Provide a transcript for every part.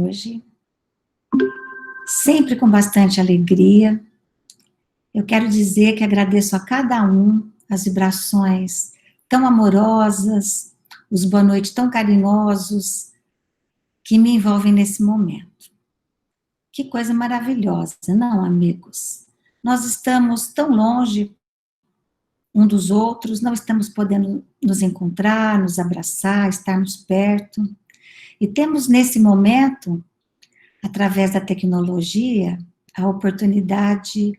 hoje, sempre com bastante alegria. Eu quero dizer que agradeço a cada um as vibrações tão amorosas, os boa noite tão carinhosos que me envolvem nesse momento. Que coisa maravilhosa, não, amigos? Nós estamos tão longe um dos outros, não estamos podendo nos encontrar, nos abraçar, estarmos perto. E temos nesse momento, através da tecnologia, a oportunidade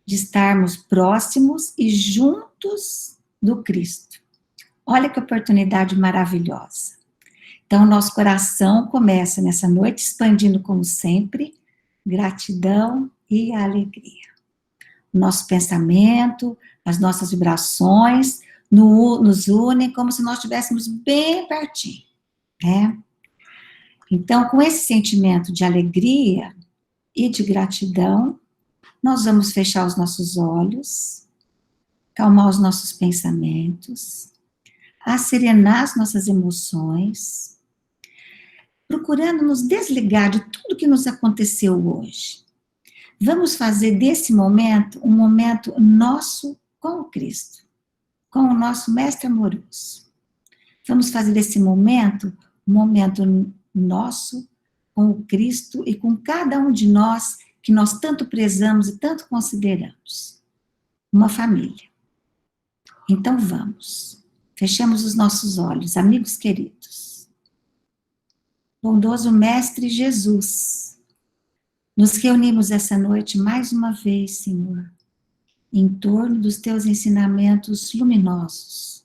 de estarmos próximos e juntos do Cristo. Olha que oportunidade maravilhosa. Então, nosso coração começa nessa noite expandindo como sempre, gratidão e alegria. Nosso pensamento, as nossas vibrações nos unem como se nós estivéssemos bem pertinho, né? Então, com esse sentimento de alegria e de gratidão, nós vamos fechar os nossos olhos, calmar os nossos pensamentos, asserenar as nossas emoções, procurando nos desligar de tudo que nos aconteceu hoje. Vamos fazer desse momento um momento nosso com o Cristo, com o nosso Mestre amoroso. Vamos fazer desse momento um momento nosso com o Cristo e com cada um de nós que nós tanto prezamos e tanto consideramos. Uma família. Então vamos. Fechamos os nossos olhos, amigos queridos. Bondoso Mestre Jesus, nos reunimos essa noite mais uma vez, Senhor, em torno dos teus ensinamentos luminosos.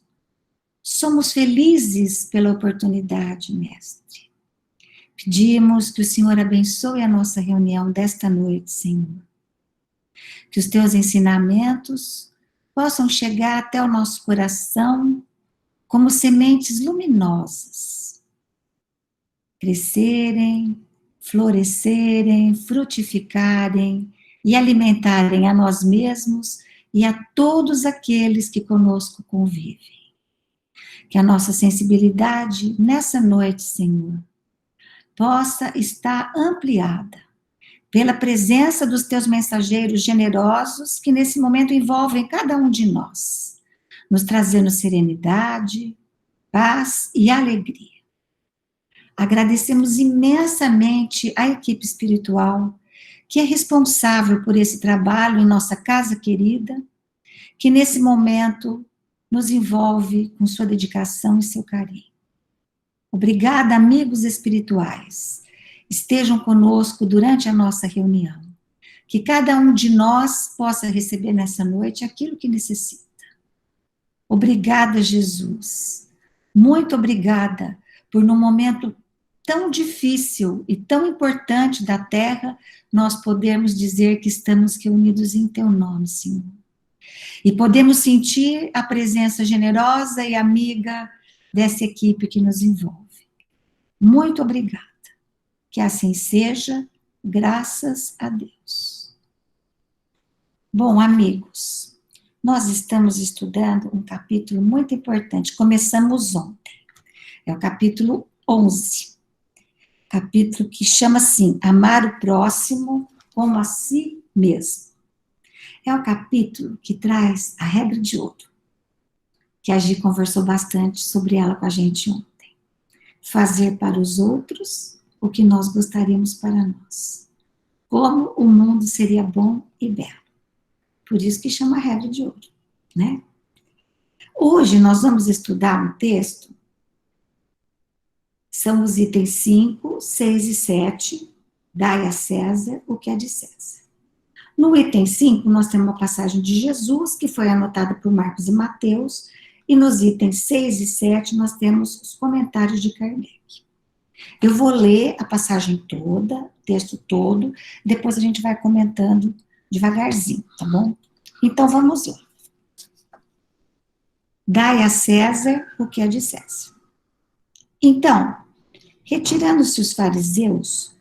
Somos felizes pela oportunidade, Mestre. Pedimos que o Senhor abençoe a nossa reunião desta noite, Senhor. Que os teus ensinamentos possam chegar até o nosso coração como sementes luminosas, crescerem, florescerem, frutificarem e alimentarem a nós mesmos e a todos aqueles que conosco convivem. Que a nossa sensibilidade nessa noite, Senhor, possa estar ampliada pela presença dos teus mensageiros generosos que nesse momento envolvem cada um de nós, nos trazendo serenidade, paz e alegria. Agradecemos imensamente a equipe espiritual que é responsável por esse trabalho em nossa casa querida, que nesse momento nos envolve com sua dedicação e seu carinho. Obrigada, amigos espirituais. Estejam conosco durante a nossa reunião. Que cada um de nós possa receber nessa noite aquilo que necessita. Obrigada, Jesus. Muito obrigada por, num momento tão difícil e tão importante da Terra, nós podermos dizer que estamos reunidos em Teu nome, Senhor. E podemos sentir a presença generosa e amiga dessa equipe que nos envolve. Muito obrigada. Que assim seja, graças a Deus. Bom, amigos, nós estamos estudando um capítulo muito importante. Começamos ontem. É o capítulo 11. Capítulo que chama assim, Amar o Próximo como a si mesmo. É o capítulo que traz a regra de ouro, que a Gi conversou bastante sobre ela com a gente ontem. Fazer para os outros o que nós gostaríamos para nós. Como o mundo seria bom e belo. Por isso que chama a regra de ouro, né? Hoje nós vamos estudar um texto, são os itens 5, 6 e 7, dai a César o que é de César. No item 5, nós temos uma passagem de Jesus, que foi anotada por Marcos e Mateus, e nos itens 6 e 7, nós temos os comentários de Kardec. Eu vou ler a passagem toda, o texto todo, depois a gente vai comentando devagarzinho, tá bom? Então, vamos lá. Dai a César o que é de César. Então, retirando-se os fariseus,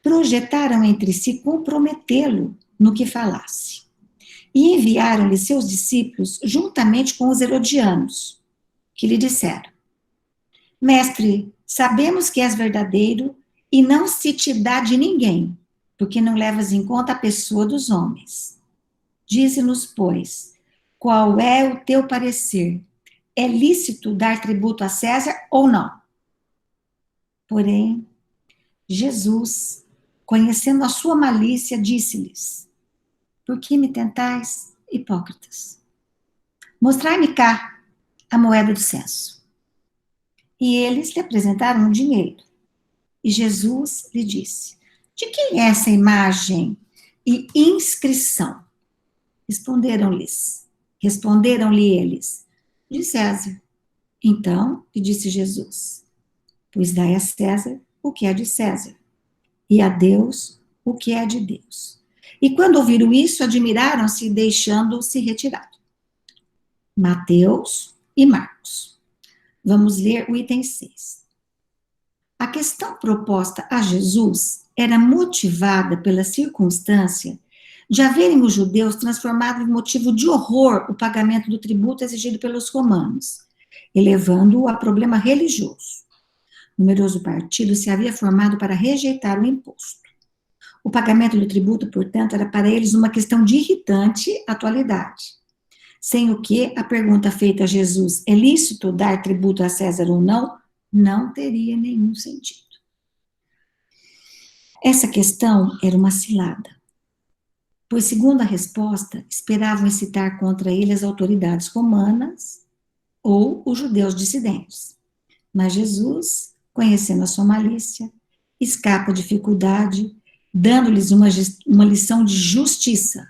projetaram entre si comprometê-lo no que falasse. E enviaram-lhe seus discípulos juntamente com os herodianos, que lhe disseram: Mestre, sabemos que és verdadeiro e não se te dá de ninguém, porque não levas em conta a pessoa dos homens. Dize-nos, pois, qual é o teu parecer? É lícito dar tributo a César ou não? Porém, Jesus, conhecendo a sua malícia, disse-lhes: por que me tentais, hipócritas? Mostrai-me cá a moeda do censo. E eles lhe apresentaram um dinheiro. E Jesus lhe disse: de quem é essa imagem e inscrição? Responderam-lhe eles: de César. Então lhe disse Jesus: pois dai a César o que é de César, e a Deus o que é de Deus. E quando ouviram isso, admiraram-se, deixando-se retirar. Mateus e Marcos. Vamos ler o item 6. A questão proposta a Jesus era motivada pela circunstância de haverem os judeus transformado em motivo de horror o pagamento do tributo exigido pelos romanos, elevando-o a problema religioso. Numeroso partido se havia formado para rejeitar o imposto. O pagamento do tributo, portanto, era para eles uma questão de irritante atualidade. Sem o que, a pergunta feita a Jesus, é lícito dar tributo a César ou não, não teria nenhum sentido. Essa questão era uma cilada, pois, segundo a resposta, esperavam incitar contra ele as autoridades romanas ou os judeus dissidentes. Mas Jesus, conhecendo a sua malícia, escapa à dificuldade, dando-lhes uma lição de justiça,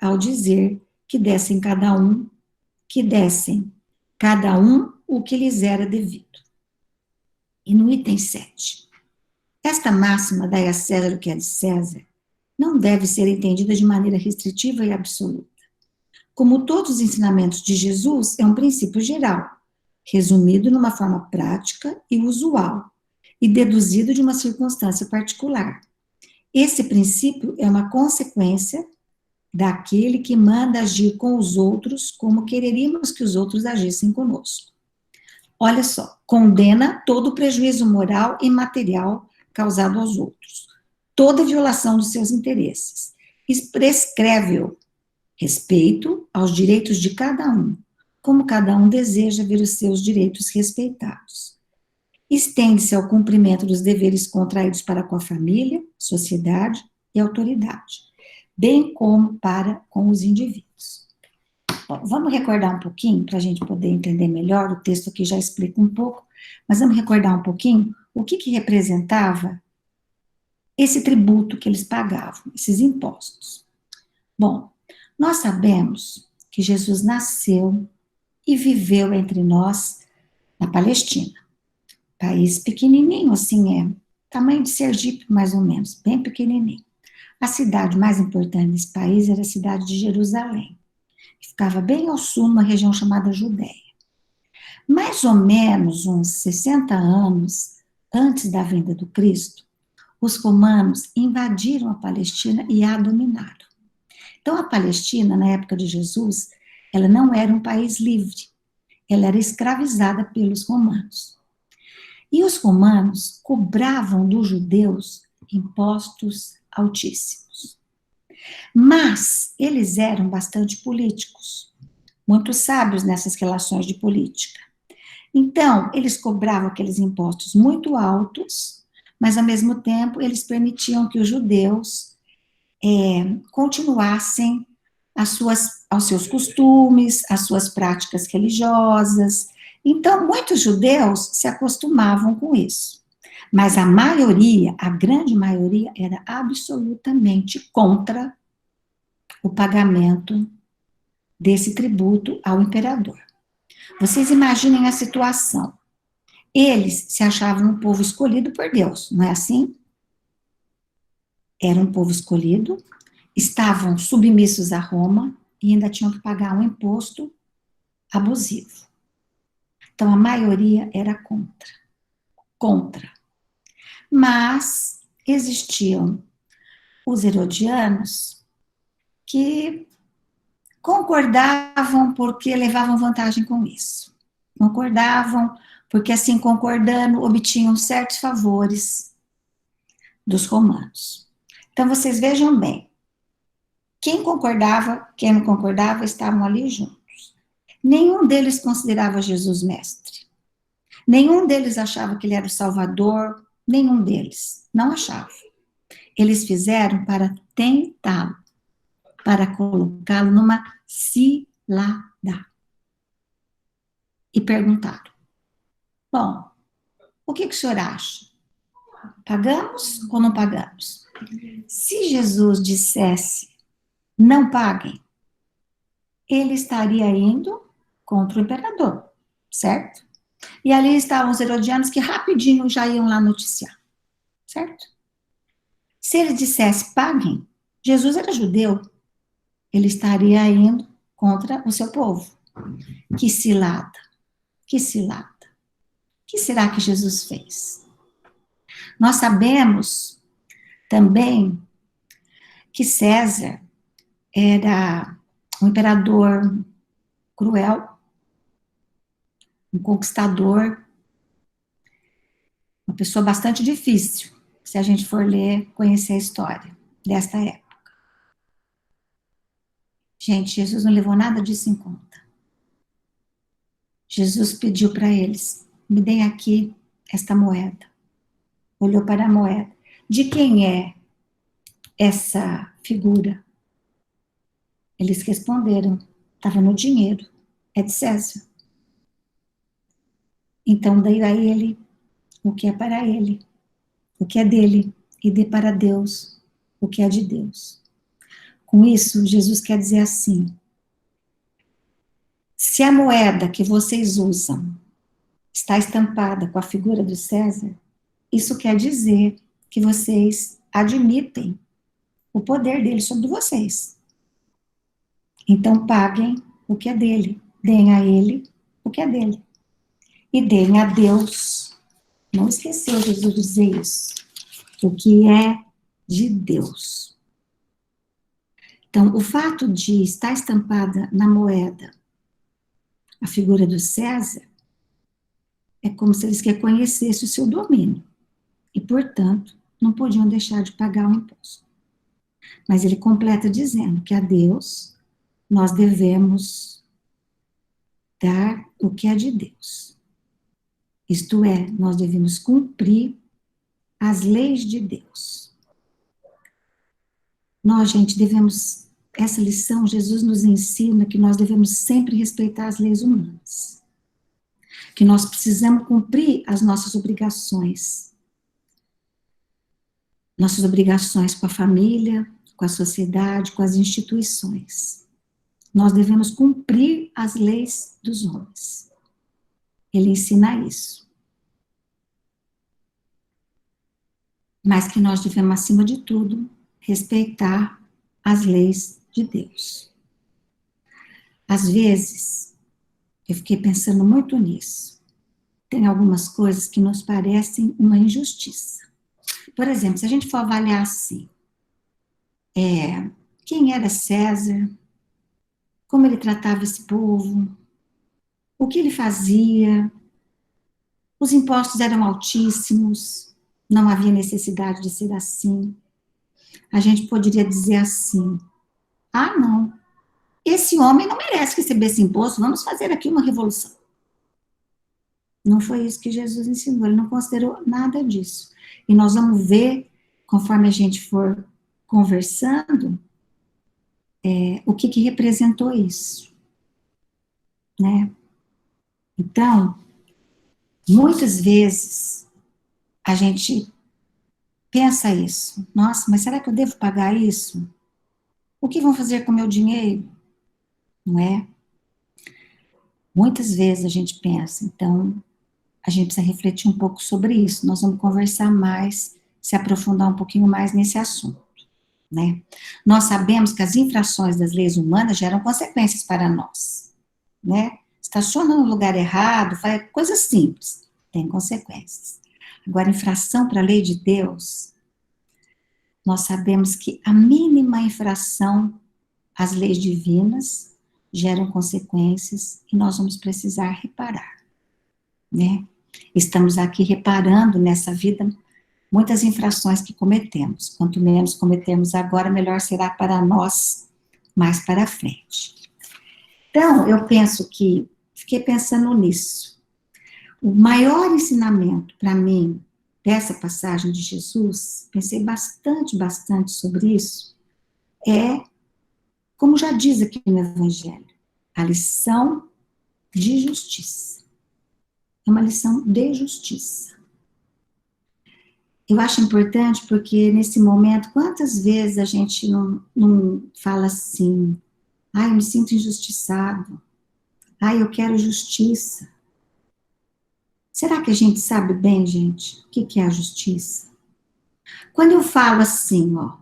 ao dizer que dessem cada um o que lhes era devido. E no item 7, esta máxima, dai a César o que é de César, não deve ser entendida de maneira restritiva e absoluta. Como todos os ensinamentos de Jesus, é um princípio geral, resumido numa forma prática e usual, e deduzido de uma circunstância particular. Esse princípio é uma consequência daquele que manda agir com os outros como quereríamos que os outros agissem conosco. Olha só, condena todo o prejuízo moral e material causado aos outros, toda violação dos seus interesses, prescreve-o respeito aos direitos de cada um, como cada um deseja ver os seus direitos respeitados. Estende-se ao cumprimento dos deveres contraídos para com a família, sociedade e autoridade, bem como para com os indivíduos. Bom, vamos recordar um pouquinho, para a gente poder entender melhor, o texto aqui já explica um pouco, mas vamos recordar um pouquinho o que representava esse tributo que eles pagavam, esses impostos. Bom, nós sabemos que Jesus nasceu e viveu entre nós na Palestina, país pequenininho, assim, tamanho de Sergipe, mais ou menos, bem pequenininho. A cidade mais importante desse país era a cidade de Jerusalém, que ficava bem ao sul, numa região chamada Judéia. Mais ou menos uns 60 anos antes da vinda do Cristo, os romanos invadiram a Palestina e a dominaram. Então, a Palestina, na época de Jesus, ela não era um país livre, ela era escravizada pelos romanos. E os romanos cobravam dos judeus impostos altíssimos. Mas eles eram bastante políticos, muito sábios nessas relações de política. Então, eles cobravam aqueles impostos muito altos, mas, ao mesmo tempo, eles permitiam que os judeus continuassem aos seus costumes, às suas práticas religiosas. Então, muitos judeus se acostumavam com isso. Mas a maioria, a grande maioria, era absolutamente contra o pagamento desse tributo ao imperador. Vocês imaginem a situação. Eles se achavam um povo escolhido por Deus, não é assim? Era um povo escolhido, estavam submissos a Roma e ainda tinham que pagar um imposto abusivo. Então, a maioria era contra. Mas existiam os herodianos que concordavam porque levavam vantagem com isso. Concordavam porque, assim, concordando, obtinham certos favores dos romanos. Então, vocês vejam bem, quem concordava, quem não concordava, estavam ali juntos. Nenhum deles considerava Jesus mestre. Nenhum deles achava que ele era o Salvador, nenhum deles, não achava. Eles fizeram para tentá-lo, para colocá-lo numa cilada. E perguntaram, bom, o que o senhor acha? Pagamos ou não pagamos? Se Jesus dissesse, não paguem, ele estaria indo contra o imperador, certo? E ali estavam os herodianos que rapidinho já iam lá noticiar, certo? Se ele dissesse, paguem, Jesus era judeu, ele estaria indo contra o seu povo. Que cilada, que cilada. O que será que Jesus fez? Nós sabemos também que César era um imperador cruel, um conquistador, uma pessoa bastante difícil, se a gente for ler, conhecer a história desta época. Gente, Jesus não levou nada disso em conta. Jesus pediu para eles, me deem aqui esta moeda. Olhou para a moeda. De quem é essa figura? Eles responderam, estava no dinheiro, é de César. Então, daí a ele o que é para ele, o que é dele, e dê para Deus o que é de Deus. Com isso, Jesus quer dizer assim, se a moeda que vocês usam está estampada com a figura do César, isso quer dizer que vocês admitem o poder dele sobre vocês. Então, paguem o que é dele, deem a ele o que é dele. E deem a Deus, não esqueceu Jesus de dizer isso, o que é de Deus. Então, o fato de estar estampada na moeda a figura do César é como se eles reconhecessem o seu domínio e, portanto, não podiam deixar de pagar o imposto. Mas ele completa dizendo que a Deus nós devemos dar o que é de Deus. Isto é, nós devemos cumprir as leis de Deus. Nós, gente, devemos, essa lição, Jesus nos ensina que nós devemos sempre respeitar as leis humanas. Que nós precisamos cumprir as nossas obrigações. Nossas obrigações com a família, com a sociedade, com as instituições. Nós devemos cumprir as leis dos homens. Ele ensina isso. Mas que nós devemos, acima de tudo, respeitar as leis de Deus. Às vezes, eu fiquei pensando muito nisso. Tem algumas coisas que nos parecem uma injustiça. Por exemplo, se a gente for avaliar assim, quem era César, como ele tratava esse povo, o que ele fazia, os impostos eram altíssimos, não havia necessidade de ser assim. A gente poderia dizer assim, não, esse homem não merece receber esse imposto, vamos fazer aqui uma revolução. Não foi isso que Jesus ensinou, ele não considerou nada disso. E nós vamos ver, conforme a gente for conversando, o que representou isso, né? Então, muitas vezes, a gente pensa isso. Nossa, mas será que eu devo pagar isso? O que vão fazer com o meu dinheiro? Não é? Muitas vezes a gente pensa, então, a gente precisa refletir um pouco sobre isso. Nós vamos conversar mais, se aprofundar um pouquinho mais nesse assunto, né? Nós sabemos que as infrações das leis humanas geram consequências para nós, né? Estaciona no lugar errado, faz coisas simples, tem consequências. Agora, infração para a lei de Deus, nós sabemos que a mínima infração às leis divinas geram consequências e nós vamos precisar reparar, né? Estamos aqui reparando nessa vida muitas infrações que cometemos. Quanto menos cometemos agora, melhor será para nós mais para frente. Então, eu penso que, fiquei pensando nisso. O maior ensinamento para mim dessa passagem de Jesus, pensei bastante sobre isso, é, como já diz aqui no Evangelho, a lição de justiça. É uma lição de justiça. Eu acho importante porque nesse momento, quantas vezes a gente não fala assim, ai, eu me sinto injustiçado, ai, eu quero justiça. Será que a gente sabe bem, gente, o que é a justiça? Quando eu falo assim, ó,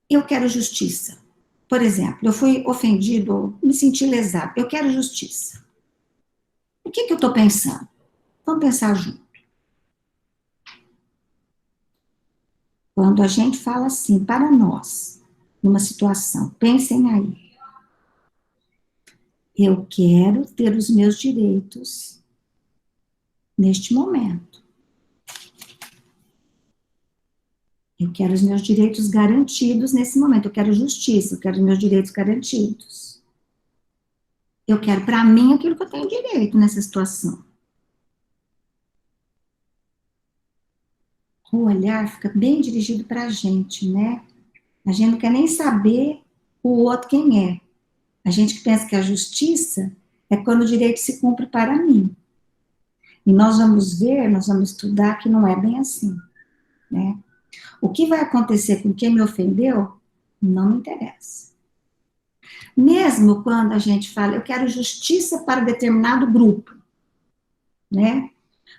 eu quero justiça. Por exemplo, eu fui ofendido, ou me senti lesado, eu quero justiça. O que eu estou pensando? Vamos pensar junto. Quando a gente fala assim, para nós, numa situação, pensem aí, eu quero ter os meus direitos neste momento. Eu quero os meus direitos garantidos nesse momento. Eu quero justiça, eu quero os meus direitos garantidos. Eu quero para mim aquilo que eu tenho direito nessa situação. O olhar fica bem dirigido para a gente, né? A gente não quer nem saber o outro quem é. A gente que pensa que a justiça é quando o direito se cumpre para mim. E nós vamos ver, nós vamos estudar que não é bem assim, né? O que vai acontecer com quem me ofendeu, não me interessa. Mesmo quando a gente fala, eu quero justiça para determinado grupo, né?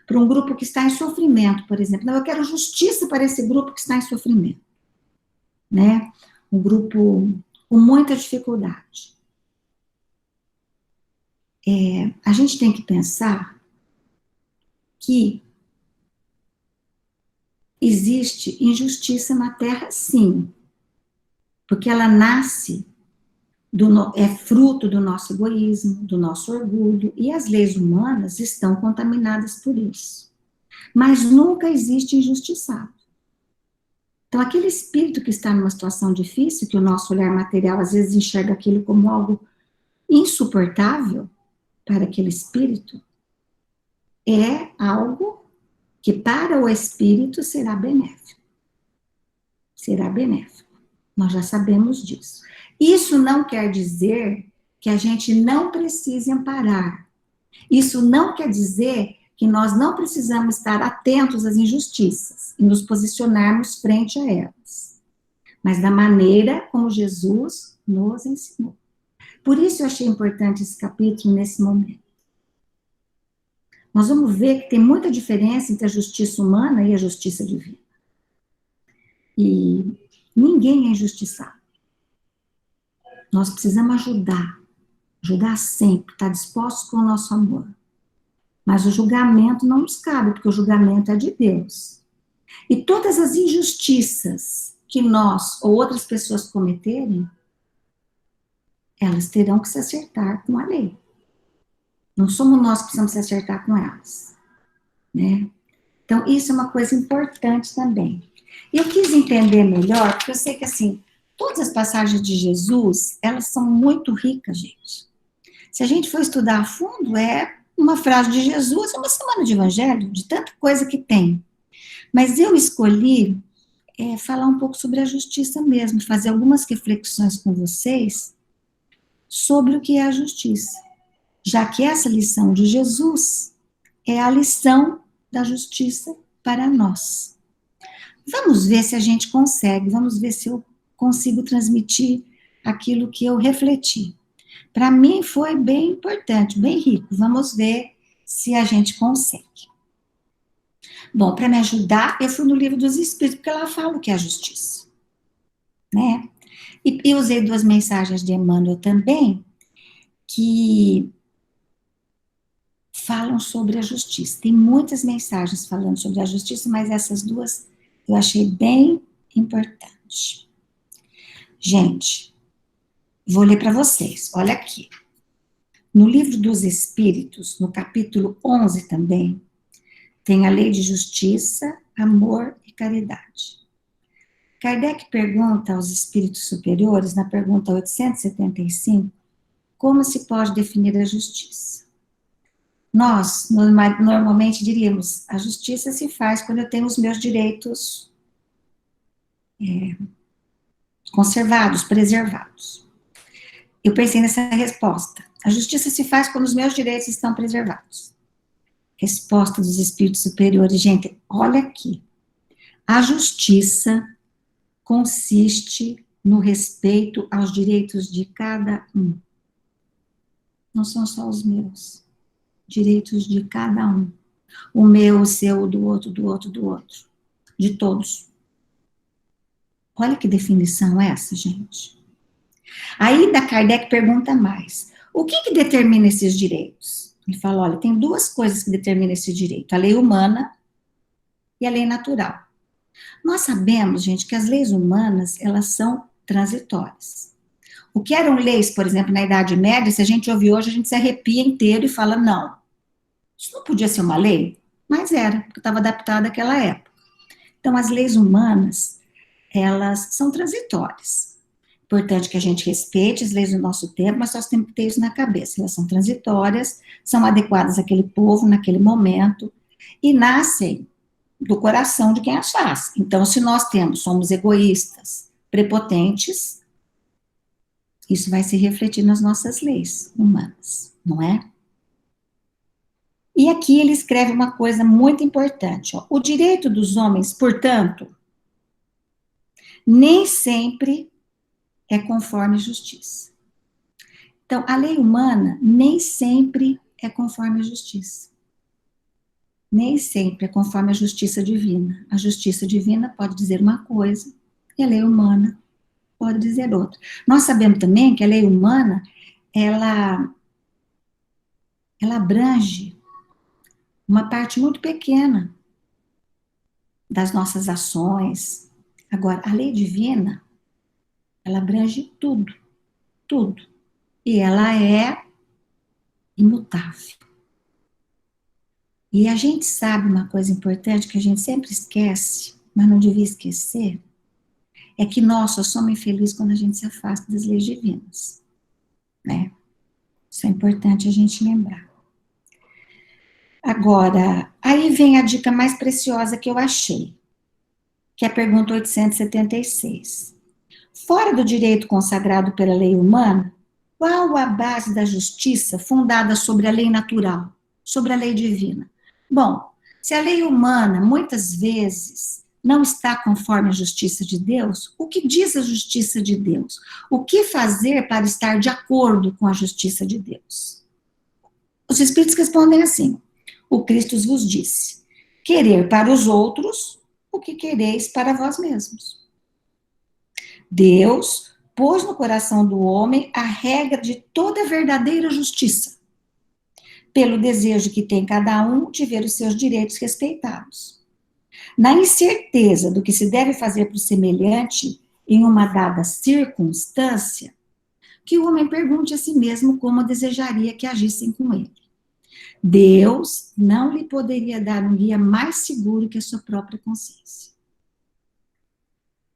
Para um grupo que está em sofrimento, por exemplo. Não, eu quero justiça para esse grupo que está em sofrimento, né? Um grupo com muita dificuldade. A gente tem que pensar que existe injustiça na Terra, sim, porque ela nasce, é fruto do nosso egoísmo, do nosso orgulho, e as leis humanas estão contaminadas por isso. Mas nunca existe injustiçado. Então, aquele espírito que está numa situação difícil, que o nosso olhar material às vezes enxerga aquilo como algo insuportável para aquele espírito, é algo que para o espírito será benéfico. Será benéfico. Nós já sabemos disso. Isso não quer dizer que a gente não precise amparar. Isso não quer dizer que nós não precisamos estar atentos às injustiças e nos posicionarmos frente a elas, mas da maneira como Jesus nos ensinou. Por isso eu achei importante esse capítulo nesse momento. Nós vamos ver que tem muita diferença entre a justiça humana e a justiça divina. E ninguém é injustiçado. Nós precisamos ajudar sempre, estar dispostos com o nosso amor. Mas o julgamento não nos cabe, porque o julgamento é de Deus. E todas as injustiças que nós ou outras pessoas cometerem, elas terão que se acertar com a lei. Não somos nós que precisamos se acertar com elas, né? Então, isso é uma coisa importante também. E eu quis entender melhor, porque eu sei que, assim, todas as passagens de Jesus, elas são muito ricas, gente. Se a gente for estudar a fundo, é uma frase de Jesus, uma semana de evangelho, de tanta coisa que tem. Mas eu escolhi falar um pouco sobre a justiça mesmo, fazer algumas reflexões com vocês sobre o que é a justiça. Já que essa lição de Jesus é a lição da justiça para nós. Vamos ver se a gente consegue, vamos ver se eu consigo transmitir aquilo que eu refleti. Para mim foi bem importante, bem rico. Vamos ver se a gente consegue. Bom, para me ajudar, eu fui no Livro dos Espíritos, porque lá fala o que é a justiça, né? E usei 2 mensagens de Emmanuel também, que falam sobre a justiça. Tem muitas mensagens falando sobre a justiça, mas essas 2 eu achei bem importante. Gente, vou ler para vocês, olha aqui. No Livro dos Espíritos, no capítulo 11 também, tem a lei de justiça, amor e caridade. Kardec pergunta aos espíritos superiores, na pergunta 875, como se pode definir a justiça? Nós, normalmente diríamos, a justiça se faz quando eu tenho os meus direitos conservados, preservados. Eu pensei nessa resposta. A justiça se faz quando os meus direitos estão preservados. Resposta dos espíritos superiores. Gente, olha aqui. A justiça consiste no respeito aos direitos de cada um. Não são só os meus. Direitos de cada um. O meu, o seu, o do outro, do outro, do outro. De todos. Olha que definição é essa, gente. Aí da Kardec pergunta mais. O que determina esses direitos? Ele fala, olha, tem duas coisas que determinam esse direito. A lei humana e a lei natural. Nós sabemos, gente, que as leis humanas, elas são transitórias. O que eram leis, por exemplo, na Idade Média, se a gente ouvir hoje, a gente se arrepia inteiro e fala, não, isso não podia ser uma lei, mas era, porque estava adaptada àquela época. Então, as leis humanas, elas são transitórias. Importante que a gente respeite as leis do nosso tempo, mas nós temos que ter isso na cabeça. Elas são transitórias, são adequadas àquele povo, naquele momento, e nascem do coração de quem as faz. Então, se nós somos egoístas, prepotentes, isso vai se refletir nas nossas leis humanas, não é? E aqui ele escreve uma coisa muito importante, ó. O direito dos homens, portanto, nem sempre é conforme a justiça. Então, a lei humana nem sempre é conforme a justiça. Nem sempre é conforme a justiça divina. A justiça divina pode dizer uma coisa e a lei humana pode dizer outra. Nós sabemos também que a lei humana, ela abrange uma parte muito pequena das nossas ações. Agora, a lei divina, ela abrange tudo, tudo. E ela é imutável. E a gente sabe uma coisa importante que a gente sempre esquece, mas não devia esquecer, é que nós só somos infelizes quando a gente se afasta das leis divinas, né? Isso é importante a gente lembrar. Agora, aí vem a dica mais preciosa que eu achei, que é a pergunta 876. Fora do direito consagrado pela lei humana, qual a base da justiça fundada sobre a lei natural, sobre a lei divina? Bom, se a lei humana, muitas vezes, não está conforme a justiça de Deus, o que diz a justiça de Deus? O que fazer para estar de acordo com a justiça de Deus? Os Espíritos respondem assim, o Cristo vos disse, querer para os outros o que quereis para vós mesmos. Deus pôs no coração do homem a regra de toda verdadeira justiça, pelo desejo que tem cada um de ver os seus direitos respeitados. Na incerteza do que se deve fazer para o semelhante em uma dada circunstância, que o homem pergunte a si mesmo como desejaria que agissem com ele. Deus não lhe poderia dar um guia mais seguro que a sua própria consciência.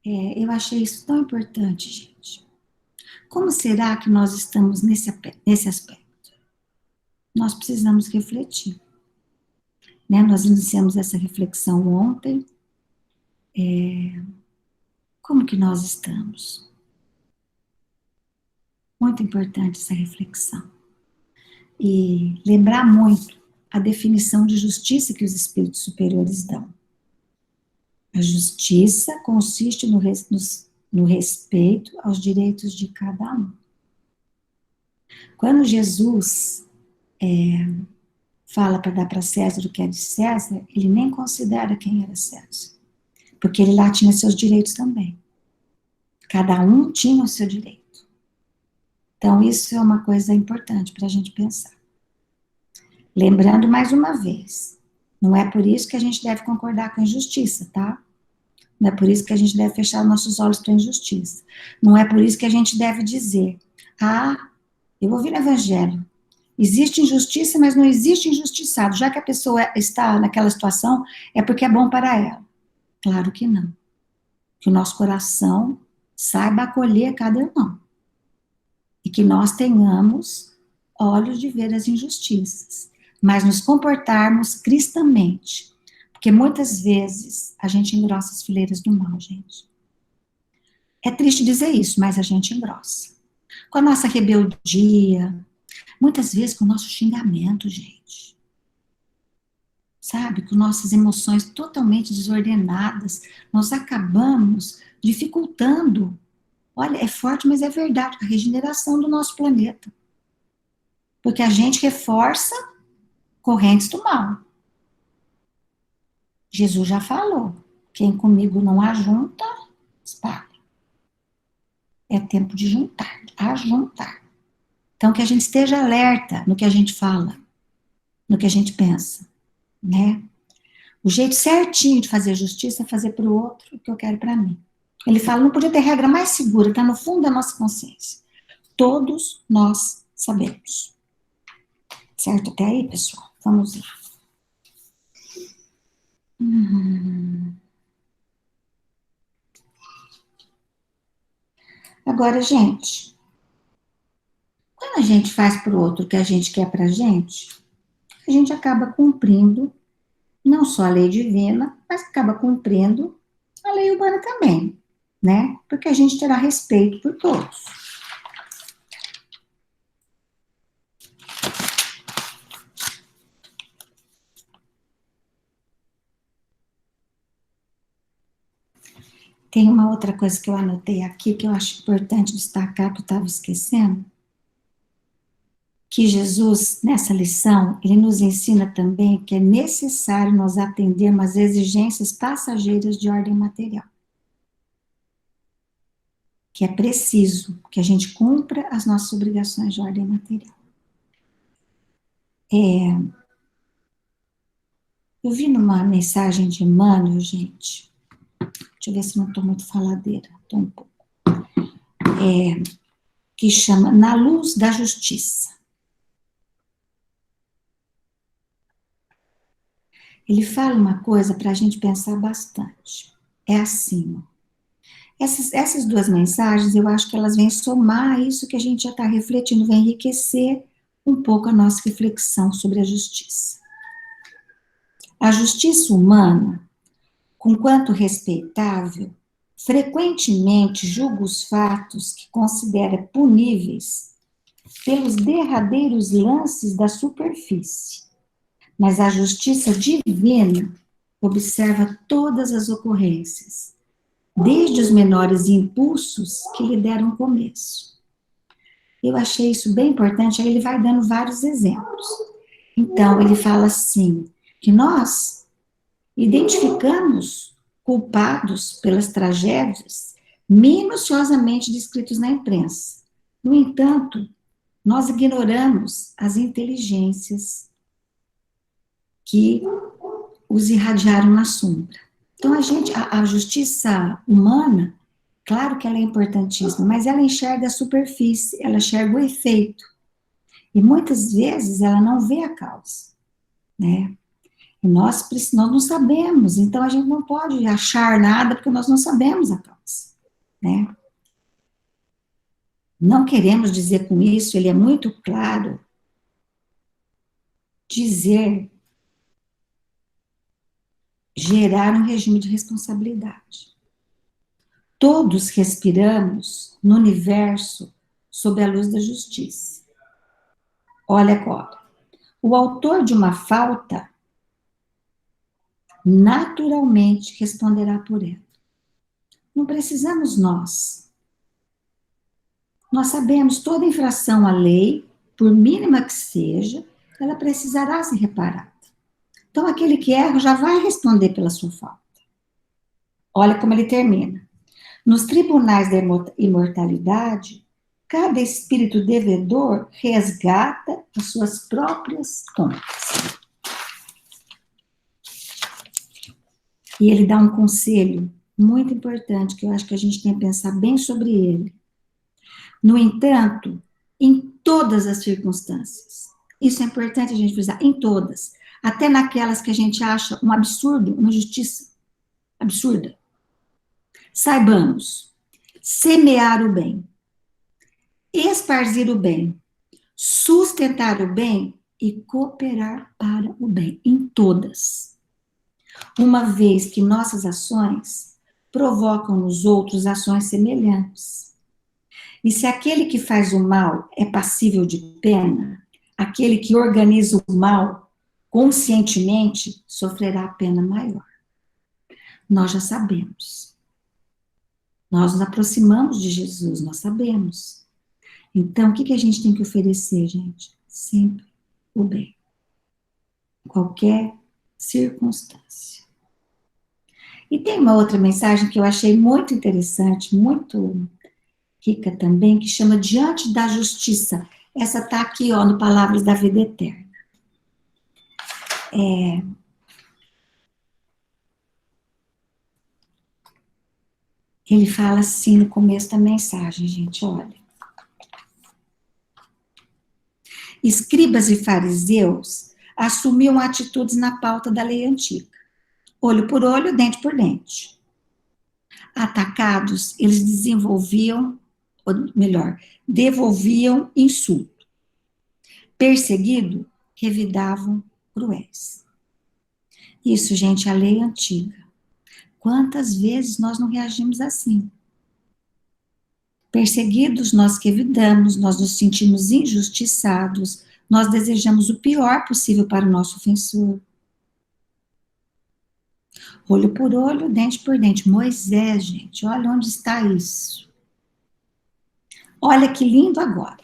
Eu achei isso tão importante, gente. Como será que nós estamos nesse aspecto? Nós precisamos refletir. Né? Nós iniciamos essa reflexão ontem. Como que nós estamos? Muito importante essa reflexão. E lembrar muito a definição de justiça que os espíritos superiores dão. A justiça consiste no respeito aos direitos de cada um. Quando Jesus fala para dar para César o que é de César, ele nem considera quem era César, porque ele lá tinha seus direitos também. Cada um tinha o seu direito. Então, isso é uma coisa importante para a gente pensar. Lembrando mais uma vez, não é por isso que a gente deve concordar com a injustiça, tá? Não é por isso que a gente deve fechar nossos olhos para a injustiça. Não é por isso que a gente deve dizer, eu ouvi no Evangelho Existe injustiça, mas não existe injustiçado. Já que a pessoa está naquela situação, é porque é bom para ela. Claro que não. Que o nosso coração saiba acolher cada irmão. E que nós tenhamos olhos de ver as injustiças. Mas nos comportarmos cristamente. Porque muitas vezes a gente engrossa as fileiras do mal, gente. É triste dizer isso, mas a gente engrossa. Com a nossa rebeldia, muitas vezes com o nosso xingamento, gente. Sabe? Com nossas emoções totalmente desordenadas, nós acabamos dificultando. Olha, é forte, mas é verdade, a regeneração do nosso planeta. Porque a gente reforça correntes do mal. Jesus já falou, quem comigo não ajunta, espalha. É tempo de juntar, ajuntar. Então, que a gente esteja alerta no que a gente fala, no que a gente pensa, né? O jeito certinho de fazer justiça é fazer para o outro o que eu quero para mim. Ele fala, não podia ter regra mais segura, está no fundo da nossa consciência. Todos nós sabemos. Certo até aí, pessoal? Vamos lá. Agora, gente, quando a gente faz para o outro o que a gente quer para a gente acaba cumprindo não só a lei divina, mas acaba cumprindo a lei humana também, né? Porque a gente terá respeito por todos. Tem uma outra coisa que eu anotei aqui que eu acho importante destacar, que eu estava esquecendo, que Jesus, nessa lição, ele nos ensina também que é necessário nós atendermos às exigências passageiras de ordem material. Que é preciso que a gente cumpra as nossas obrigações de ordem material. Eu vi numa mensagem de Emmanuel, gente, deixa eu ver se não estou muito faladeira, estou um pouco, que chama Na Luz da Justiça. Ele fala uma coisa para a gente pensar bastante. É assim, ó. Essas duas mensagens, eu acho que elas vêm somar isso que a gente já está refletindo, vem enriquecer um pouco a nossa reflexão sobre a justiça. A justiça humana, conquanto respeitável, frequentemente julga os fatos que considera puníveis pelos derradeiros lances da superfície, mas a justiça divina observa todas as ocorrências, desde os menores impulsos que lhe deram começo. Eu achei isso bem importante, aí ele vai dando vários exemplos. Então, ele fala assim, que nós identificamos culpados pelas tragédias minuciosamente descritos na imprensa. No entanto, nós ignoramos as inteligências que os irradiaram na sombra. Então, a justiça humana, claro que ela é importantíssima, mas ela enxerga a superfície, ela enxerga o efeito. E muitas vezes ela não vê a causa, né? E nós não sabemos, então a gente não pode achar nada porque nós não sabemos a causa, né? Não queremos dizer com isso, ele é muito claro, gerar um regime de responsabilidade. Todos respiramos no universo sob a luz da justiça. Olha agora, o autor de uma falta naturalmente responderá por ela. Não precisamos nós. Nós sabemos toda infração à lei, por mínima que seja, ela precisará ser reparada. Então, aquele que erra já vai responder pela sua falta. Olha como ele termina. Nos tribunais da imortalidade, cada espírito devedor resgata as suas próprias contas. E ele dá um conselho muito importante, que eu acho que a gente tem que pensar bem sobre ele. No entanto, em todas as circunstâncias, Isso é importante a gente frisar, em todas. Até naquelas que a gente acha um absurdo, uma justiça absurda. Saibamos semear o bem, espargir o bem, sustentar o bem e cooperar para o bem, em todas. Uma vez que nossas ações provocam nos outros ações semelhantes. E se aquele que faz o mal é passível de pena, aquele que organiza o mal conscientemente sofrerá a pena maior. Nós já sabemos. Nós nos aproximamos de Jesus, nós sabemos. Então, o que a gente tem que oferecer, gente? Sempre o bem. Em qualquer circunstância. E tem uma outra mensagem que eu achei muito interessante, muito rica também, que chama Diante da Justiça. Essa está aqui, ó, no Palavras da Vida Eterna. Ele fala assim no começo da mensagem, gente, olha. Escribas e fariseus assumiam atitudes na pauta da lei antiga. Olho por olho, dente por dente. Atacados, eles desenvolviam, ou melhor, devolviam insulto. Perseguido, revidavam cruéis. Isso, gente, é a lei antiga. Quantas vezes nós não reagimos assim? Perseguidos, nós revidamos, nós nos sentimos injustiçados, nós desejamos o pior possível para o nosso ofensor. Olho por olho, dente por dente. Moisés, gente, olha onde está isso. Olha que lindo agora.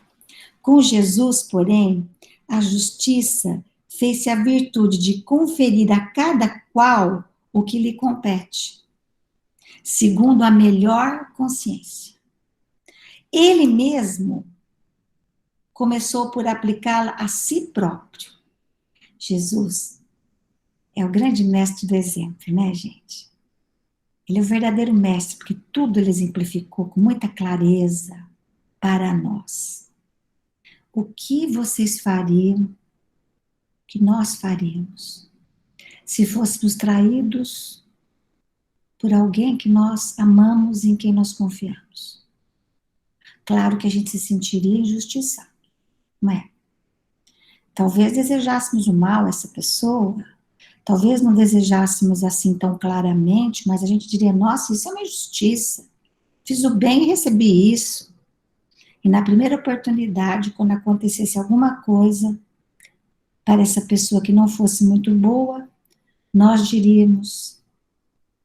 Com Jesus, porém, a justiça fez-se a virtude de conferir a cada qual o que lhe compete, segundo a melhor consciência. Ele mesmo começou por aplicá-la a si próprio. Jesus é o grande mestre do exemplo, né, gente? Ele é o verdadeiro mestre, porque tudo ele exemplificou com muita clareza para nós. O que vocês fariam, que nós faríamos, se fôssemos traídos por alguém que nós amamos e em quem nós confiamos? Claro que a gente se sentiria injustiçado, não é? Talvez desejássemos o mal a essa pessoa, talvez não desejássemos assim tão claramente, mas a gente diria, nossa, isso é uma injustiça. Fiz o bem e recebi isso. E na primeira oportunidade, quando acontecesse alguma coisa para essa pessoa que não fosse muito boa, nós diríamos,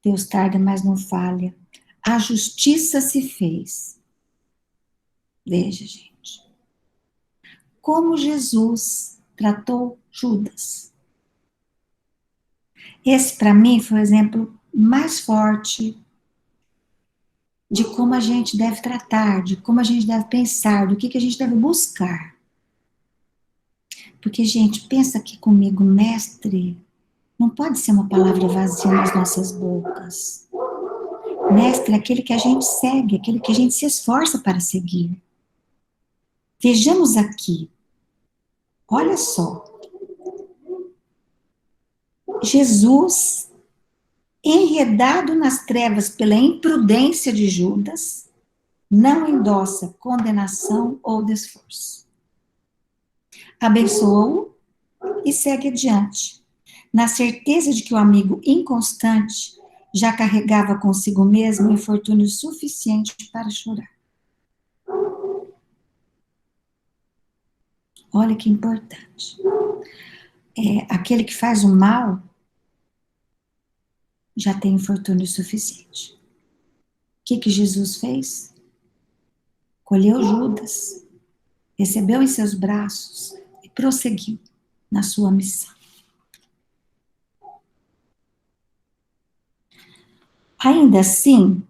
Deus tarda, mas não falha. A justiça se fez. Veja, gente. Como Jesus tratou Judas. Esse, para mim, foi o exemplo mais forte de como a gente deve tratar, de como a gente deve pensar, do que a gente deve buscar. Porque, gente, pensa aqui comigo, mestre, não pode ser uma palavra vazia nas nossas bocas. Mestre é aquele que a gente segue, aquele que a gente se esforça para seguir. Vejamos aqui, olha só, Jesus, enredado nas trevas pela imprudência de Judas, não endossa condenação ou desforço. Abençoou-o e segue adiante, na certeza de que o amigo inconstante já carregava consigo mesmo infortúnio suficiente para chorar. Olha que importante. Aquele que faz o mal já tem infortúnio suficiente. O que Jesus fez? Colheu Judas, recebeu em seus braços e prosseguiu na sua missão. Ainda assim,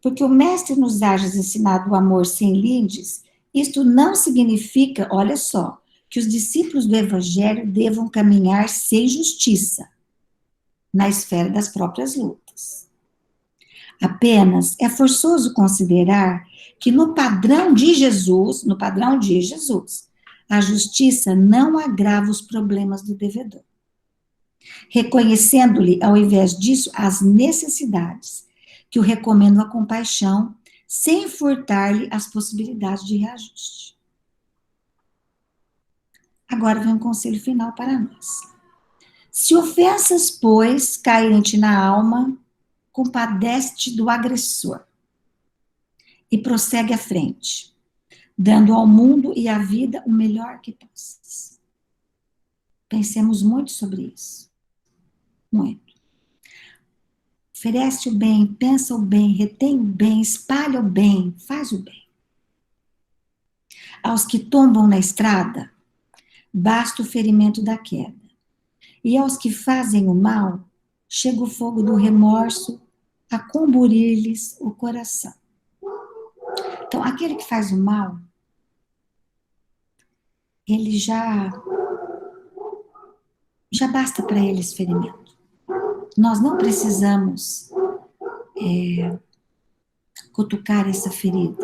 porque o mestre nos haja ensinado o amor sem lindes, isto não significa, olha só, que os discípulos do Evangelho devam caminhar sem justiça, na esfera das próprias lutas. Apenas é forçoso considerar que no padrão de Jesus, A justiça não agrava os problemas do devedor, reconhecendo-lhe, ao invés disso, as necessidades que o recomendam a compaixão, sem furtar-lhe as possibilidades de reajuste. Agora vem um conselho final para nós. Se ofensas, pois, caírem-te na alma, compadece-te do agressor e prossegue à frente, dando ao mundo e à vida o melhor que possas. Pensemos muito sobre isso. Muito. Oferece o bem, pensa o bem, retém o bem, espalha o bem, faz o bem. Aos que tombam na estrada, basta o ferimento da queda. E aos que fazem o mal, chega o fogo do remorso a comburir-lhes o coração. Então, aquele que faz o mal, ele já basta para ele esse ferimento. Nós não precisamos cutucar essa ferida.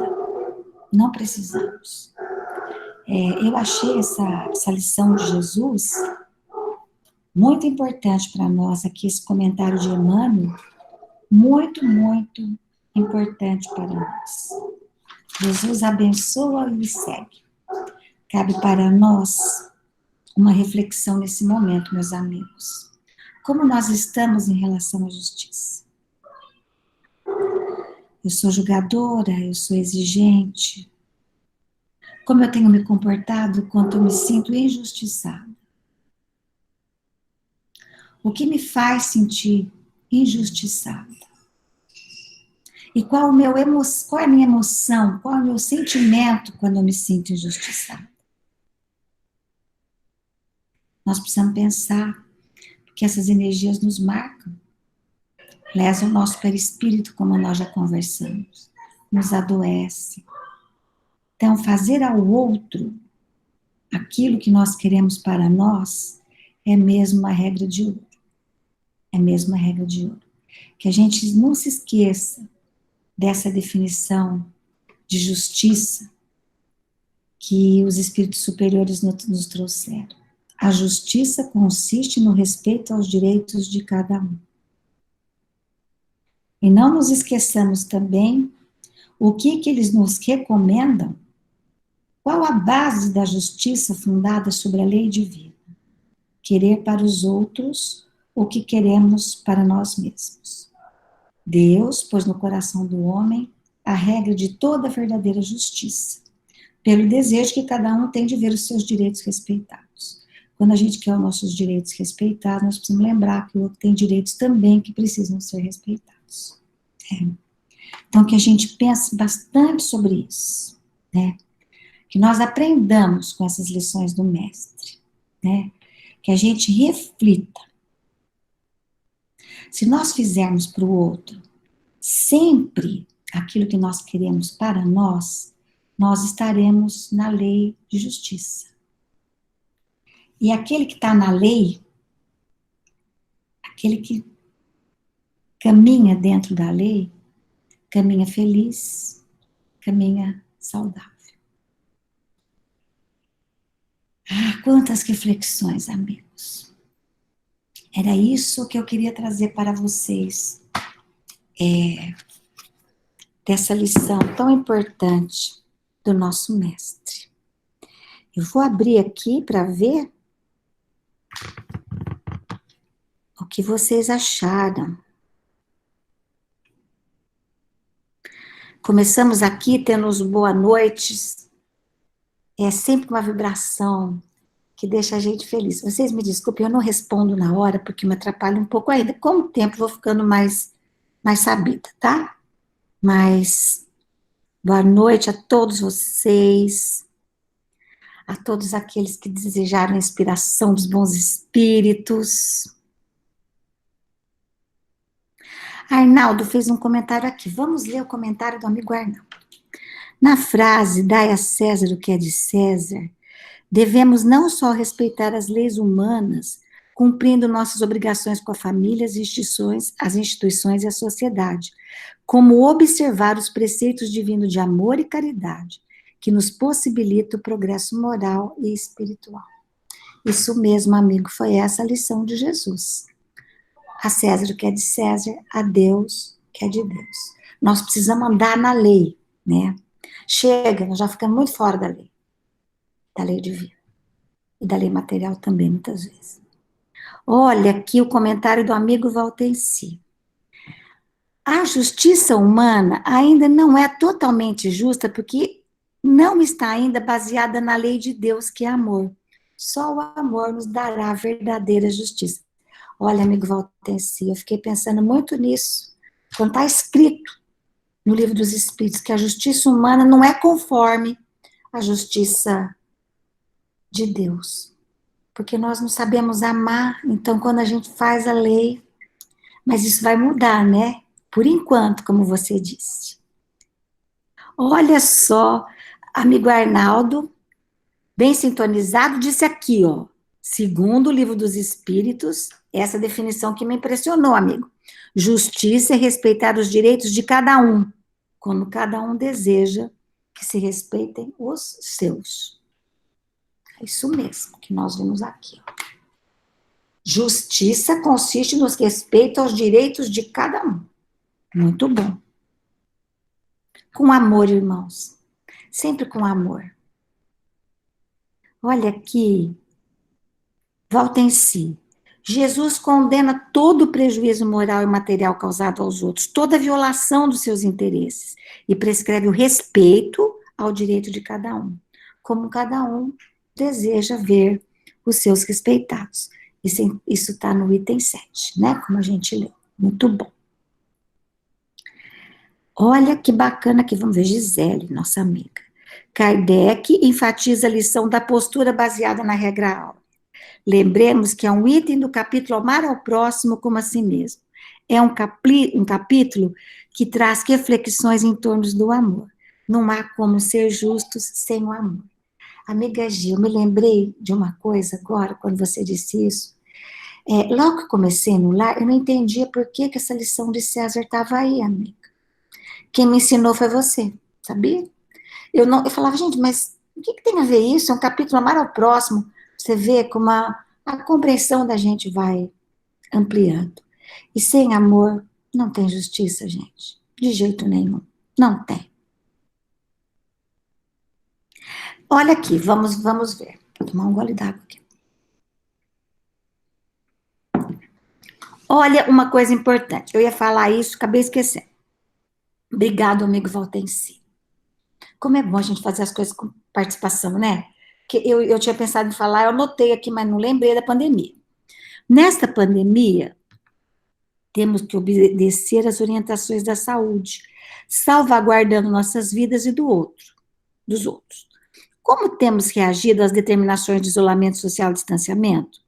Não precisamos. Eu achei essa lição de Jesus muito importante para nós aqui, esse comentário de Emmanuel, muito, muito importante para nós. Jesus abençoa e segue. Cabe para nós uma reflexão nesse momento, meus amigos. Como nós estamos em relação à justiça? Eu sou julgadora, eu sou exigente. Como eu tenho me comportado quando eu me sinto injustiçada? O que me faz sentir injustiçada? E qual é a minha emoção, qual é o meu sentimento quando eu me sinto injustiçada? Nós precisamos pensar que essas energias nos marcam, lesam o nosso perispírito, como nós já conversamos, nos adoece. Então, fazer ao outro aquilo que nós queremos para nós é mesmo uma regra de ouro. É mesmo uma regra de ouro. Que a gente não se esqueça dessa definição de justiça que os espíritos superiores nos trouxeram. A justiça consiste no respeito aos direitos de cada um. E não nos esqueçamos também o que eles nos recomendam. Qual a base da justiça fundada sobre a lei divina? Querer para os outros o que queremos para nós mesmos. Deus pôs no coração do homem a regra de toda a verdadeira justiça, pelo desejo que cada um tem de ver os seus direitos respeitados. Quando a gente quer os nossos direitos respeitados, nós precisamos lembrar que o outro tem direitos também que precisam ser respeitados. Então, que a gente pense bastante sobre isso, né? Que nós aprendamos com essas lições do mestre, né? Que a gente reflita. Se nós fizermos para o outro sempre aquilo que nós queremos para nós, nós estaremos na lei de justiça. E aquele que está na lei, aquele que caminha dentro da lei, caminha feliz, caminha saudável. Ah, quantas reflexões, amigos. Era isso que eu queria trazer para vocês. Dessa lição tão importante do nosso mestre. Eu vou abrir aqui para ver o que vocês acharam. Começamos aqui tendo os boa noites. É sempre uma vibração que deixa a gente feliz. Vocês me desculpem, eu não respondo na hora, porque me atrapalha um pouco ainda. Com o tempo, vou ficando mais sabida, tá? Mas, boa noite a todos vocês, a todos aqueles que desejaram a inspiração dos bons espíritos. Arnaldo fez um comentário aqui. Vamos ler o comentário do amigo Arnaldo. Na frase, dai a César o que é de César, devemos não só respeitar as leis humanas, cumprindo nossas obrigações com a família, as instituições e a sociedade, como observar os preceitos divinos de amor e caridade, que nos possibilita o progresso moral e espiritual. Isso mesmo, amigo, foi essa a lição de Jesus. A César o que é de César, a Deus o que é de Deus. Nós precisamos andar na lei, né? Chega, nós já ficamos muito fora da lei divina. E da lei material também, muitas vezes. Olha aqui o comentário do amigo Valtensi. A justiça humana ainda não é totalmente justa porque não está ainda baseada na lei de Deus, que é amor. Só o amor nos dará a verdadeira justiça. Olha, amigo Valtensi, eu fiquei pensando muito nisso. Quando está escrito no Livro dos Espíritos que a justiça humana não é conforme a justiça de Deus. Porque nós não sabemos amar, então quando a gente faz a lei, mas isso vai mudar, né? Por enquanto, como você disse. Olha só, amigo Arnaldo, bem sintonizado, disse aqui, ó, segundo o Livro dos Espíritos, essa definição que me impressionou, amigo. Justiça é respeitar os direitos de cada um, como cada um deseja que se respeitem os seus. É isso mesmo que nós vemos aqui, ó. Justiça consiste no respeito aos direitos de cada um. Muito bom. Com amor, irmãos. Sempre com amor. Olha aqui. Volta em si. Jesus condena todo o prejuízo moral e material causado aos outros, toda violação dos seus interesses, e prescreve o respeito ao direito de cada um, como cada um deseja ver os seus respeitados. Isso está no item 7, né? Como a gente leu. Muito bom. Olha que bacana aqui, vamos ver, Gisele, nossa amiga. Kardec enfatiza a lição da postura baseada na regra áurea. Lembremos que é um item do capítulo Amar ao Próximo como a si mesmo. É um capítulo que traz reflexões em torno do amor. Não há como ser justos sem o amor. Amiga Gil, eu me lembrei de uma coisa agora, quando você disse isso. Logo que comecei no lar, eu não entendia por que essa lição de César estava aí, amiga. Quem me ensinou foi você, sabia? Eu falava, gente, mas o que tem a ver isso? É um capítulo Amar ao Próximo. Você vê como a compreensão da gente vai ampliando. E sem amor não tem justiça, gente. De jeito nenhum. Não tem. Olha aqui, vamos ver. Vou tomar um gole d'água aqui. Olha uma coisa importante. Eu ia falar isso, acabei esquecendo. Obrigado, amigo Valtensi. Como é bom a gente fazer as coisas com participação, né? Que eu tinha pensado em falar, eu anotei aqui, mas não lembrei da pandemia. Nesta pandemia, temos que obedecer às orientações da saúde, salvaguardando nossas vidas e dos outros. Como temos reagido às determinações de isolamento social e distanciamento?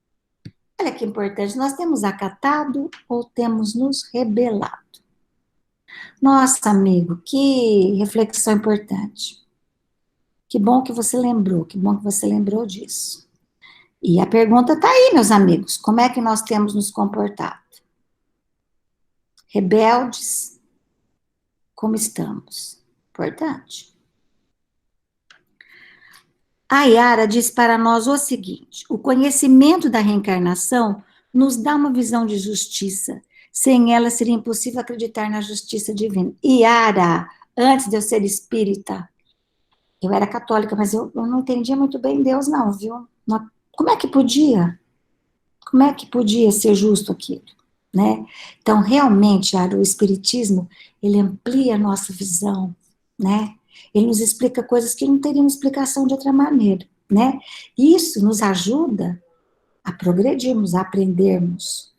Olha que importante, nós temos acatado ou temos nos rebelado? Nossa, amigo, que reflexão importante. Que bom que você lembrou, que bom que você lembrou disso. E a pergunta está aí, meus amigos, como é que nós temos nos comportado? Rebeldes? Como estamos? Importante. A Yara diz para nós o seguinte: o conhecimento da reencarnação nos dá uma visão de justiça. Sem ela seria impossível acreditar na justiça divina. Yara, antes de eu ser espírita, eu era católica, mas eu não entendia muito bem Deus, não, viu? Como é que podia? Como é que podia ser justo aquilo? Né? Então, realmente, Yara, o espiritismo, ele amplia a nossa visão, né? Ele nos explica coisas que não teriam explicação de outra maneira, né? Isso nos ajuda a progredirmos, a aprendermos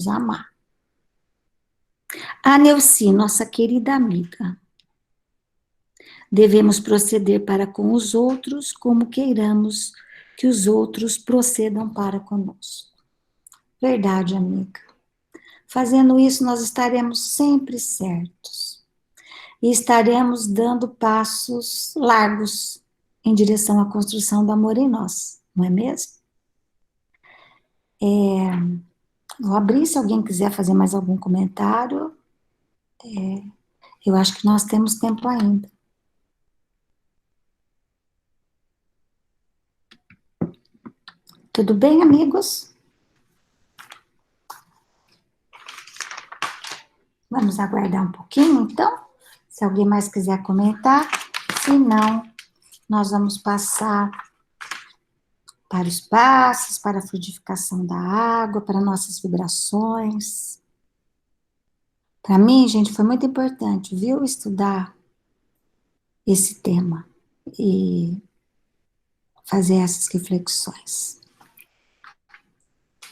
a amar. A Neuci, nossa querida amiga, devemos proceder para com os outros como queiramos que os outros procedam para conosco. Verdade, amiga. Fazendo isso, nós estaremos sempre certos. E estaremos dando passos largos em direção à construção do amor em nós, não é mesmo? Vou abrir, se alguém quiser fazer mais algum comentário. Eu acho que nós temos tempo ainda. Tudo bem, amigos? Vamos aguardar um pouquinho, então? Se alguém mais quiser comentar. Se não, nós vamos passar para os passos, para a fluidificação da água, para nossas vibrações. Para mim, gente, foi muito importante, viu, estudar esse tema e fazer essas reflexões.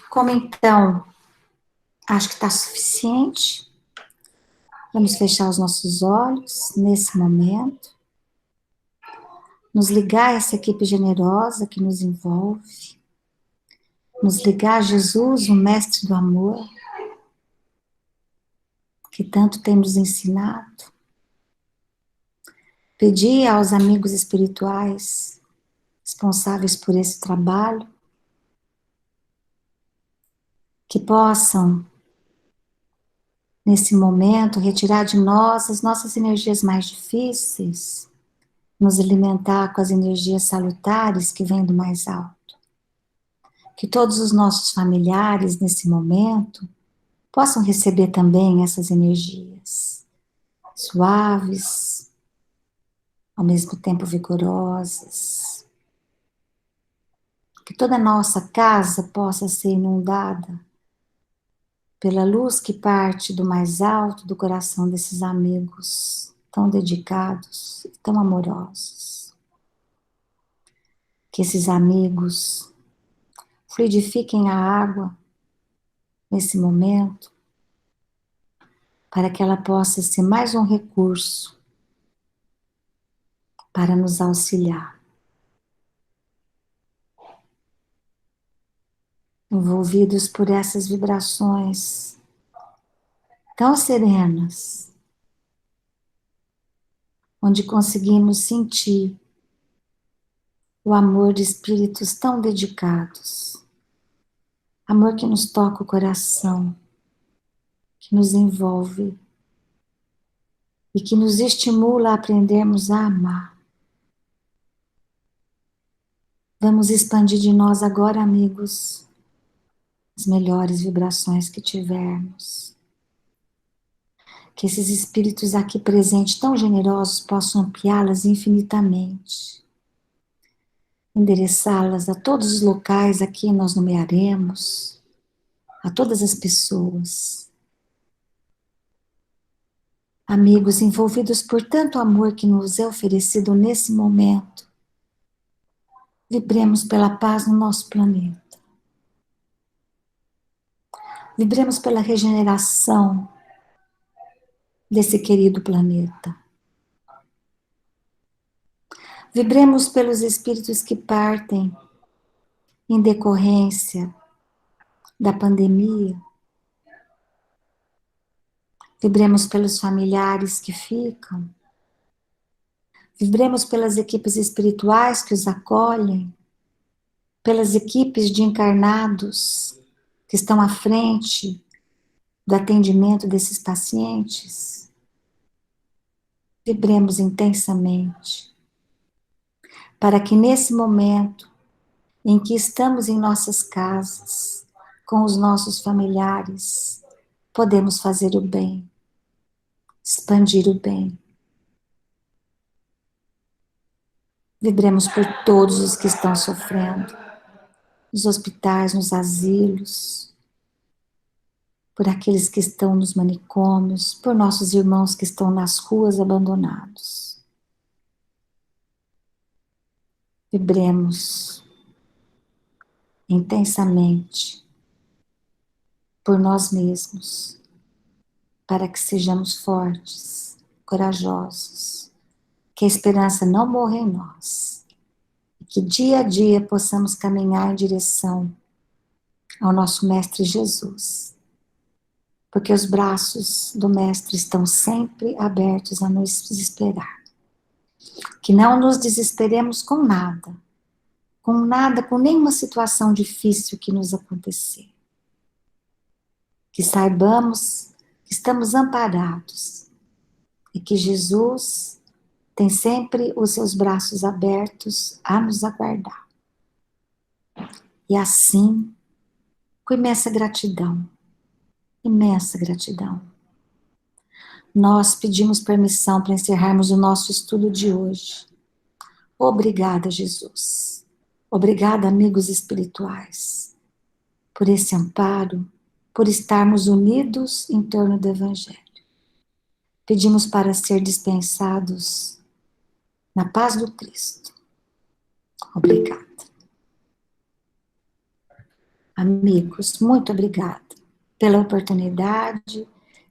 Como então, acho que está suficiente, vamos fechar os nossos olhos nesse momento, nos ligar a essa equipe generosa que nos envolve, nos ligar a Jesus, o Mestre do Amor, que tanto tem nos ensinado, pedir aos amigos espirituais responsáveis por esse trabalho que possam, nesse momento, retirar de nós as nossas energias mais difíceis, nos alimentar com as energias salutares que vêm do mais alto. Que todos os nossos familiares, nesse momento, possam receber também essas energias suaves, ao mesmo tempo vigorosas. Que toda a nossa casa possa ser inundada pela luz que parte do mais alto do coração desses amigos tão dedicados e tão amorosos. Que esses amigos fluidifiquem a água nesse momento, para que ela possa ser mais um recurso para nos auxiliar. Envolvidos por essas vibrações tão serenas, onde conseguimos sentir o amor de espíritos tão dedicados, amor que nos toca o coração, que nos envolve e que nos estimula a aprendermos a amar. Vamos expandir de nós agora, amigos, as melhores vibrações que tivermos. Que esses espíritos aqui presentes, tão generosos, possam ampliá-las infinitamente. Endereçá-las a todos os locais a que nós nomearemos, a todas as pessoas. Amigos envolvidos por tanto amor que nos é oferecido nesse momento, vibremos pela paz no nosso planeta. Vibremos pela regeneração desse querido planeta. Vibremos pelos espíritos que partem em decorrência da pandemia. Vibremos pelos familiares que ficam. Vibremos pelas equipes espirituais que os acolhem, pelas equipes de encarnados que estão à frente do atendimento desses pacientes. Vibremos intensamente, para que nesse momento em que estamos em nossas casas, com os nossos familiares, podemos fazer o bem, expandir o bem. Vibremos por todos os que estão sofrendo, nos hospitais, nos asilos, por aqueles que estão nos manicômios, por nossos irmãos que estão nas ruas abandonados. Vibremos intensamente por nós mesmos, para que sejamos fortes, corajosos, que a esperança não morra em nós, e que dia a dia possamos caminhar em direção ao nosso Mestre Jesus, porque os braços do Mestre estão sempre abertos a nos esperar. Que não nos desesperemos com nada, com nenhuma situação difícil que nos acontecer. Que saibamos que estamos amparados e que Jesus tem sempre os seus braços abertos a nos aguardar. E assim, com imensa gratidão, nós pedimos permissão para encerrarmos o nosso estudo de hoje. Obrigada, Jesus. Obrigada, amigos espirituais, por esse amparo, por estarmos unidos em torno do Evangelho. Pedimos para ser dispensados na paz do Cristo. Obrigada. Amigos, muito obrigada pela oportunidade,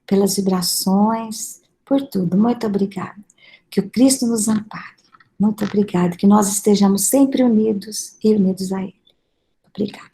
pelas vibrações, por tudo. Muito obrigada. Que o Cristo nos ampare. Muito obrigada. Que nós estejamos sempre unidos e unidos a Ele. Obrigada.